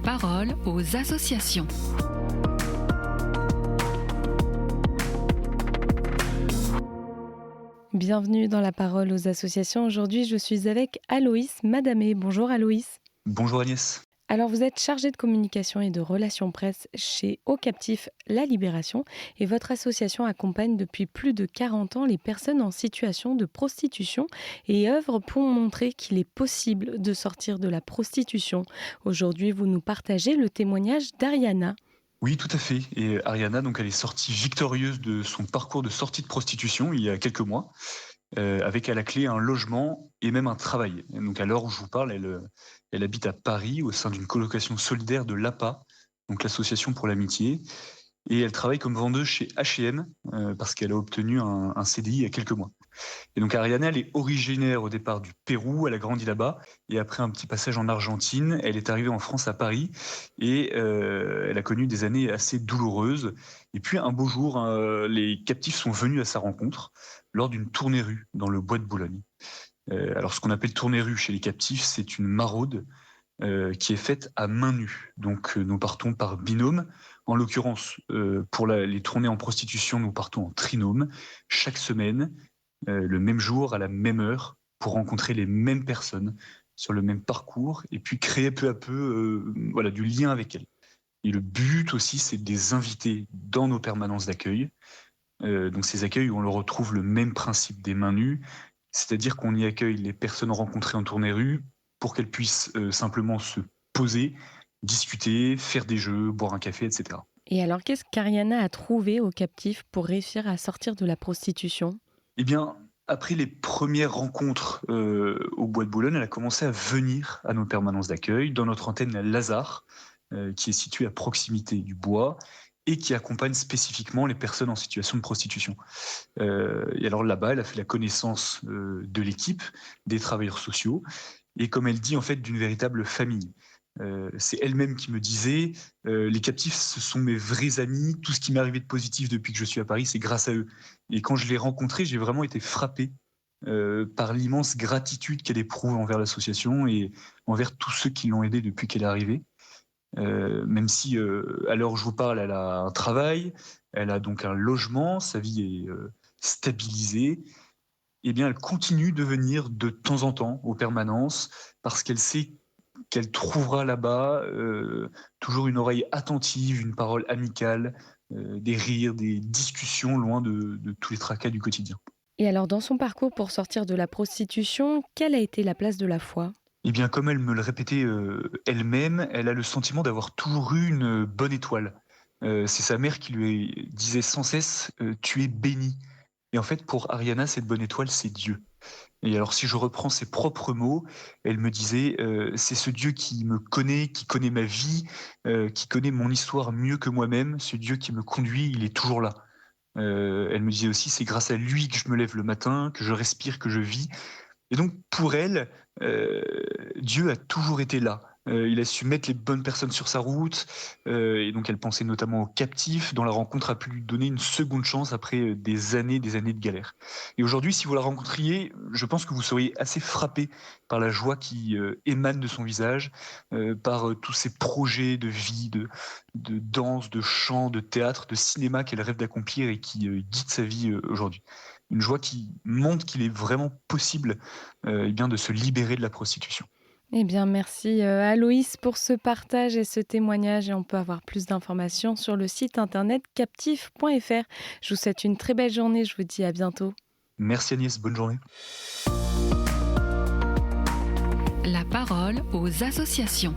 parole aux associations. Bienvenue dans la parole aux associations. Aujourd'hui, je suis avec Aloïs Madamé. Bonjour Aloïs. Bonjour Agnès. Alors, vous êtes chargé de communication et de relations presse chez Au Captif La Libération et votre association accompagne depuis plus de 40 ans les personnes en situation de prostitution et œuvre pour montrer qu'il est possible de sortir de la prostitution. Aujourd'hui, vous nous partagez le témoignage d'Ariana. Oui, tout à fait. Et Ariana, donc, elle est sortie victorieuse de son parcours de sortie de prostitution il y a quelques mois, avec à la clé un logement et même un travail. Et donc à l'heure où je vous parle, elle habite à Paris au sein d'une colocation solidaire de l'APA, donc l'association pour l'amitié. Et elle travaille comme vendeuse chez H&M parce qu'elle a obtenu un CDI il y a quelques mois. Et donc Ariana, elle est originaire au départ du Pérou, elle a grandi là-bas, et après un petit passage en Argentine, elle est arrivée en France à Paris, et elle a connu des années assez douloureuses. Et puis un beau jour, les captifs sont venus à sa rencontre lors d'une tournée rue dans le bois de Boulogne. Alors ce qu'on appelle tournée rue chez les captifs, c'est une maraude qui est faite à main nue. Donc nous partons par binôme. En l'occurrence, pour les tournées en prostitution, nous partons en trinôme, chaque semaine, le même jour, à la même heure, pour rencontrer les mêmes personnes sur le même parcours et puis créer peu à peu du lien avec elles. Et le but aussi, c'est de les inviter dans nos permanences d'accueil. Donc ces accueils où on le retrouve le même principe des mains nues, c'est-à-dire qu'on y accueille les personnes rencontrées en tournée rue pour qu'elles puissent simplement se poser, discuter, faire des jeux, boire un café, etc. Et alors, qu'est-ce qu'Ariana a trouvé au Captif pour réussir à sortir de la prostitution ? Eh bien, après les premières rencontres au Bois de Boulogne, elle a commencé à venir à nos permanences d'accueil, dans notre antenne Lazare, qui est située à proximité du bois et qui accompagne spécifiquement les personnes en situation de prostitution. Et alors là-bas, elle a fait la connaissance de l'équipe, des travailleurs sociaux, et comme elle dit, en fait, d'une véritable famille. C'est elle-même qui me disait les captifs, ce sont mes vrais amis. Tout ce qui m'est arrivé de positif depuis que je suis à Paris, c'est grâce à eux. Et quand je l'ai rencontrée, j'ai vraiment été frappé par l'immense gratitude qu'elle éprouve envers l'association et envers tous ceux qui l'ont aidée depuis qu'elle est arrivée. Même si, à l'heure où je vous parle, elle a un travail, elle a donc un logement, sa vie est stabilisée, eh bien, elle continue de venir de temps en temps aux permanences parce qu'elle sait qu'elle trouvera là-bas toujours une oreille attentive, une parole amicale, des rires, des discussions loin de tous les tracas du quotidien. Et alors, dans son parcours pour sortir de la prostitution, quelle a été la place de la foi ? Eh bien, comme elle me le répétait elle-même, elle a le sentiment d'avoir toujours eu une bonne étoile. C'est sa mère qui lui disait sans cesse tu es bénie. Et en fait, pour Ariana, cette bonne étoile, c'est Dieu. Et alors, si je reprends ses propres mots, elle me disait c'est ce Dieu qui me connaît, qui connaît ma vie, qui connaît mon histoire mieux que moi-même. Ce Dieu qui me conduit, il est toujours là. Elle me disait aussi c'est grâce à lui que je me lève le matin, que je respire, que je vis. Et donc, pour elle, Dieu a toujours été là. Il a su mettre les bonnes personnes sur sa route. Et donc, elle pensait notamment aux captifs, dont la rencontre a pu lui donner une seconde chance après des années de galère. Et aujourd'hui, si vous la rencontriez, je pense que vous seriez assez frappé par la joie qui émane de son visage, par tous ses projets de vie, de danse, de chant, de théâtre, de cinéma qu'elle rêve d'accomplir et qui guide sa vie aujourd'hui. Une joie qui montre qu'il est vraiment possible de se libérer de la prostitution. Eh bien, merci Aloïs pour ce partage et ce témoignage. Et on peut avoir plus d'informations sur le site internet captif.fr. Je vous souhaite une très belle journée. Je vous dis à bientôt. Merci Agnès, bonne journée. La parole aux associations.